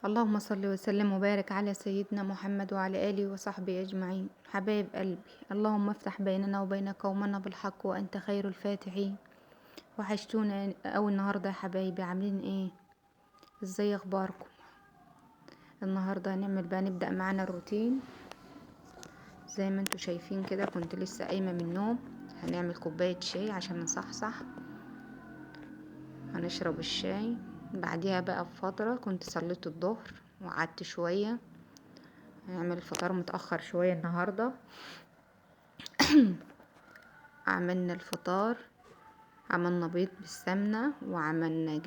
اللهم صل وسلم وبارك على سيدنا محمد وعلى آله وصحبه أجمعين. حبايب قلبي، اللهم افتح بيننا وبين قومنا بالحق وأنت خير الفاتحين. وحشتونا أوي النهاردة يا حبايبي، عاملين ايه؟ ازاي اخباركم؟ النهاردة نبدأ معانا الروتين زي ما انتوا شايفين كده. كنت لسه قايمة من النوم، هنعمل كوباية شاي عشان نصحصح. هنشرب الشاي. بعديها بقى بفترة كنت صليت الظهر وقعدت شوية. هنعمل الفطار متأخر شوية النهاردة. عملنا الفطار، عملنا بيض بالسمنة وعملنا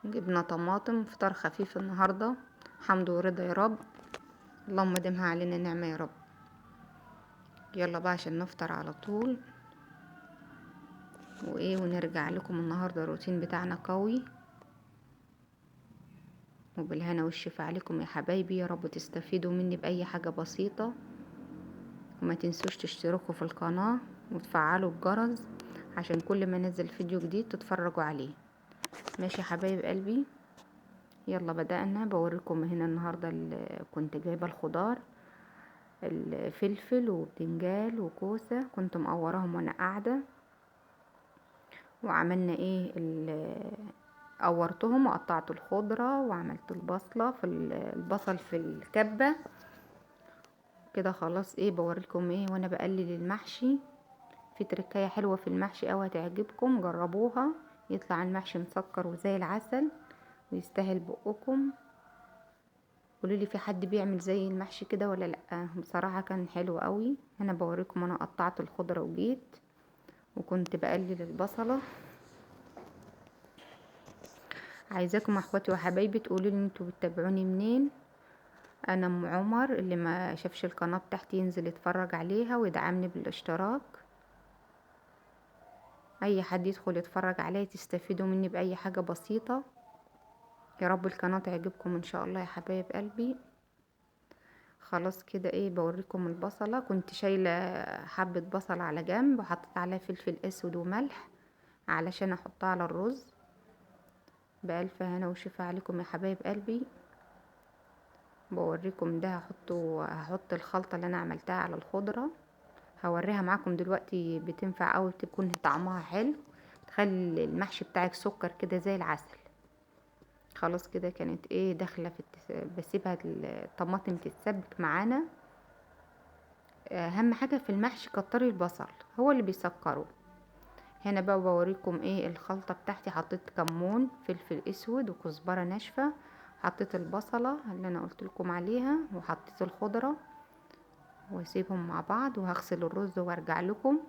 جبنة طماطم. فطار خفيف النهاردة، حمد ورضا يا رب. اللهم دمها علينا نعمة يا رب. يلا بقى عشان نفطر على طول ونرجع لكم. النهاردة الروتين بتاعنا قوي، وبالهنا والشفا عليكم يا حبايبي. يا رب تستفيدوا مني بأي حاجة بسيطة، وما تنسوش تشتركوا في القناة وتفعلوا الجرس عشان كل ما نزل فيديو جديد تتفرجوا عليه. ماشي يا حبايب قلبي، يلا بدأنا. بوريكم هنا النهاردة كنت جايبة الخضار، الفلفل وبتنجال وكوسة، كنت مقوراهم وانا قاعدة. وعملنا قورتهم وقطعت الخضرة وعملت البصل في الكبة كده. خلاص بوريكم وانا بقلل المحشي. في تركاية حلوة في المحشي اوي هتعجبكم، جربوها. يطلع المحشي مسكر وزي العسل ويستاهل بقكم. قولولي في حد بيعمل زي المحشي كده ولا لا؟ بصراحة كان حلو قوي. انا بوريكم انا قطعت الخضرة وجيت وكنت بقلل البصلة. عايزاكم اخواتي وحبايبي تقولولي انتوا بتتابعوني منين. انا ام عمر، اللي ما شافش القناة بتاعتي ينزل يتفرج عليها ويدعمني بالاشتراك. اي حد يدخل يتفرج عليا تستفيدوا مني باي حاجة بسيطة. يا رب القناة تعجبكم ان شاء الله يا حبايب قلبي. خلاص كده بوريكم البصلة. كنت شايلة حبة بصل على جنب وحطيت عليها فلفل اسود وملح علشان احطها على الرز. بألف هنا وشفا عليكم يا حبايب قلبي. بوريكم ده هحط الخلطة اللي انا عملتها على الخضرة. هوريها معاكم دلوقتي، بتنفع قوي، بتكون طعمها حلو، تخلي المحشي بتاعك سكر كده زي العسل. خلاص كده كانت داخله بسيبها الطماطم تتسبك معانا. اهم حاجه في المحشي كتري البصل، هو اللي بيسكره. هنا بقى بوريكم الخلطه بتاعتي. حطيت كمون، فلفل اسود وكزبره ناشفه. حطيت البصله اللي انا قلت لكم عليها وحطيت الخضره واسيبهم مع بعض. وهغسل الرز وارجع لكم.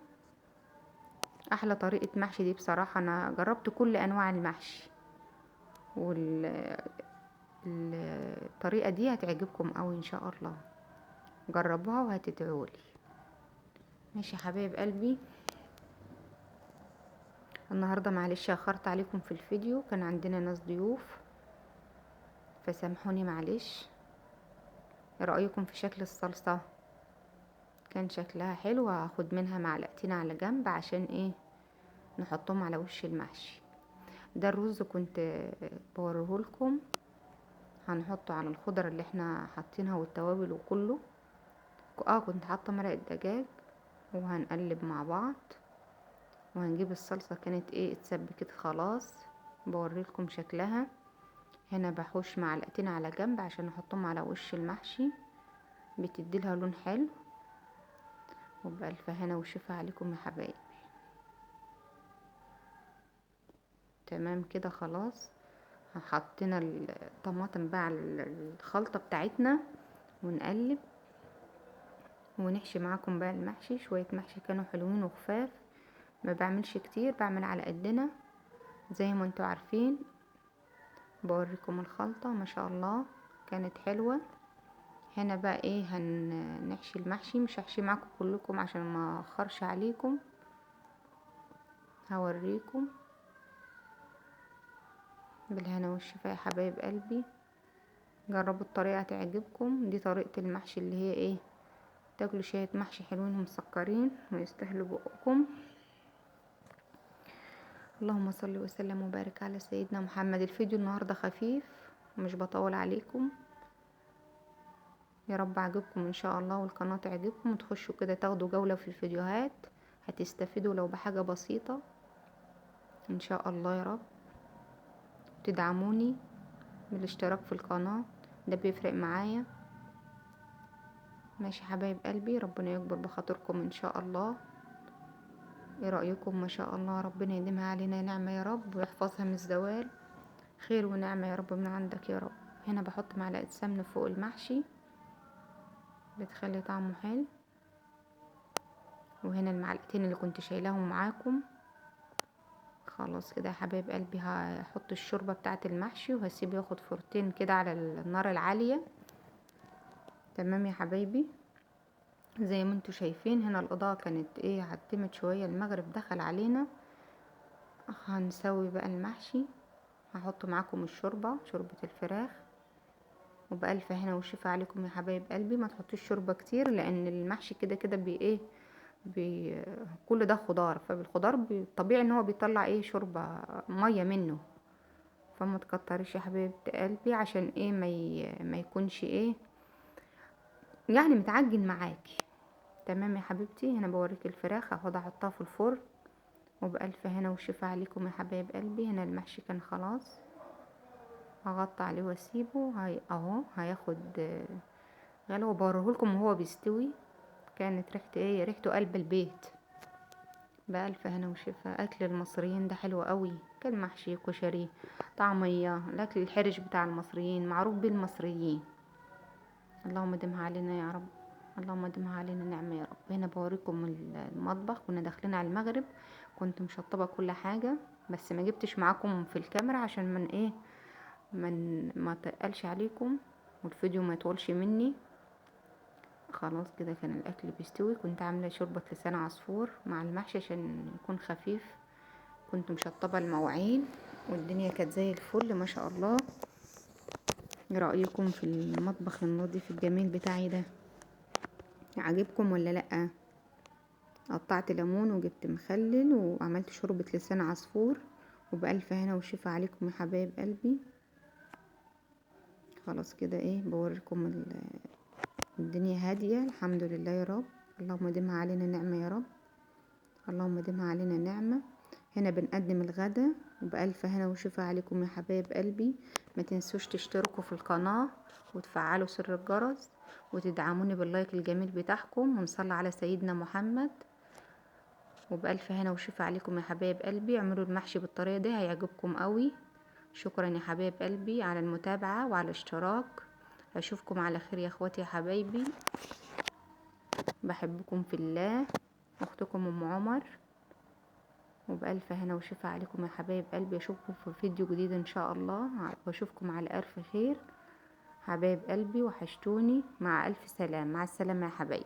احلى طريقه محشي دي بصراحه. انا جربت كل انواع المحشي، والطريقه دي هتعجبكم قوي ان شاء الله. جربوها وهتدعولي. ماشي يا حبايب قلبي. النهارده معلش اخرت عليكم في الفيديو، كان عندنا ناس ضيوف فسامحوني معلش. ايه رايكم في شكل الصلصه؟ كان شكلها حلو. هاخد منها معلقتين على جنب عشان نحطهم على وش المحشي. ده الرز كنت بوريهولكم. هنحطه على الخضر اللي احنا حاطينها والتوابل وكله. كنت حاطه مرقه دجاج وهنقلب مع بعض. وهنجيب الصلصه كانت اتسبكت خلاص. بوريلكم شكلها. هنا بحوش معلقتين على جنب عشان احطهم على وش المحشي، بتديلها لون حلو. وبألف هنا وشفا عليكم يا حبايبي. تمام كده خلاص. حطينا الطماطم بقى على الخلطة بتاعتنا ونقلب ونحشي معاكم بقى المحشي. شوية محشي كانوا حلوين وخفاف، ما بعملش كتير، بعمل على قدنا زي ما انتوا عارفين. بوريكم الخلطة ما شاء الله كانت حلوة. هنا بقى هنحشي المحشي. مش هحشي معاكم كلكم عشان ما اخرش عليكم. هوريكم بالهنا والشفا يا حبايب قلبي. جربوا الطريقة تعجبكم. دي طريقة المحشي اللي هي تاكلوا شوية محشي حلوين ومسكرين ويستاهلوا بقكم. اللهم صل وسلم وبارك على سيدنا محمد. الفيديو النهاردة خفيف مش بطول عليكم. يا رب عجبكم ان شاء الله، والقناة تعجبكم وتخشوا كده تاخدوا جولة في الفيديوهات، هتستفيدوا لو بحاجة بسيطة ان شاء الله. يا رب تدعموني بالاشتراك في القناة، ده بيفرق معايا. ماشي حبايب قلبي، ربنا يكبر بخاطركم ان شاء الله. ايه رأيكم؟ ما شاء الله، ربنا يديمها علينا نعمة يا رب، ويحفظها من الزوال، خير ونعمة يا رب من عندك يا رب. هنا بحط معلقة سمنة فوق المحشي بتخلي طعمه حلو، وهنا المعلقتين اللي كنت شايلاهم معاكم. خلاص كده يا حبايب قلبي، هحط الشوربة بتاعة المحشي وهسيبه ياخد فرتين كده على النار العالية. تمام يا حبايبي، زي ما انتوا شايفين هنا الإضاءة كانت ايه، عتمت شوية، المغرب دخل علينا. هنسوي بقى المحشي، هحط معاكم الشوربة، شوربة الفراخ، وبألف هنا وشفا عليكم يا حبايب قلبي. ما تحطوش شوربة كتير، لان المحشي كده كده بي ايه بي كل ده خضار، فبالخضار طبيعي ان هو بيطلع ايه شوربة مية منه. فما تكتريش يا حبيبة قلبي، عشان ايه ما يكونش ايه يعني متعجن معاكي. تمام يا حبيبتي، هنا بوريك الفراخ هاخد احطها في الفرن، وبألف هنا وشفا عليكم يا حبايب قلبي. هنا المحشي كان خلاص، هغطي عليه واسيبه اهو هياخد غلوة، وبوريهولكم وهو بيستوي. كانت ريحته قلب البيت. بألف هنا وشفا. اكل المصريين ده حلو قوي، كان محشي، كشري، طعمية، الاكل الحرش بتاع المصريين معروف بالمصريين. اللهم دمها علينا يا رب، اللهم دمها علينا نعمة يا رب. هنا بوريكم المطبخ، كنا داخلين على المغرب، كنت مشطبة كل حاجة، بس ما جبتش معاكم في الكاميرا عشان من ايه ما تقلش عليكم والفيديو ما يطولش مني. خلاص كده كان الاكل بيستوي. كنت عامله شوربه لسان عصفور مع المحشي عشان يكون خفيف، كنت مشطبه المواعين، والدنيا كانت زي الفل ما شاء الله. ايه رايكم في المطبخ النظيف الجميل بتاعي ده؟ عجبكم ولا لا؟ قطعت ليمون وجبت مخلل وعملت شوربه لسان عصفور، وبألف هنا وشفا عليكم يا حبايب قلبي. خلاص كده ايه بوريكم الدنيا هاديه الحمد لله يا رب. اللهم دمها علينا نعمه يا رب، اللهم دمها علينا نعمه. هنا بنقدم الغدا، وبألف هنا وشفا عليكم يا حبايب قلبي. ما تنسوش تشتركوا في القناه وتفعلوا سر الجرس، وتدعموني باللايك الجميل بتاعكم، ونصلي على سيدنا محمد. وبألف هنا وشفا عليكم يا حبايب قلبي. اعملوا المحشي بالطريقه دي هيعجبكم قوي. شكرا يا حبايب قلبي على المتابعه وعلى الاشتراك. اشوفكم على خير يا اخواتي يا حبايبي، بحبكم في الله، اختكم ام عمر. وبألف هنا وشفا عليكم يا حبايب قلبي. اشوفكم في فيديو جديد ان شاء الله، واشوفكم على الف خير حبايب قلبي، وحشتوني. مع الف سلام، مع السلامه يا حبايب.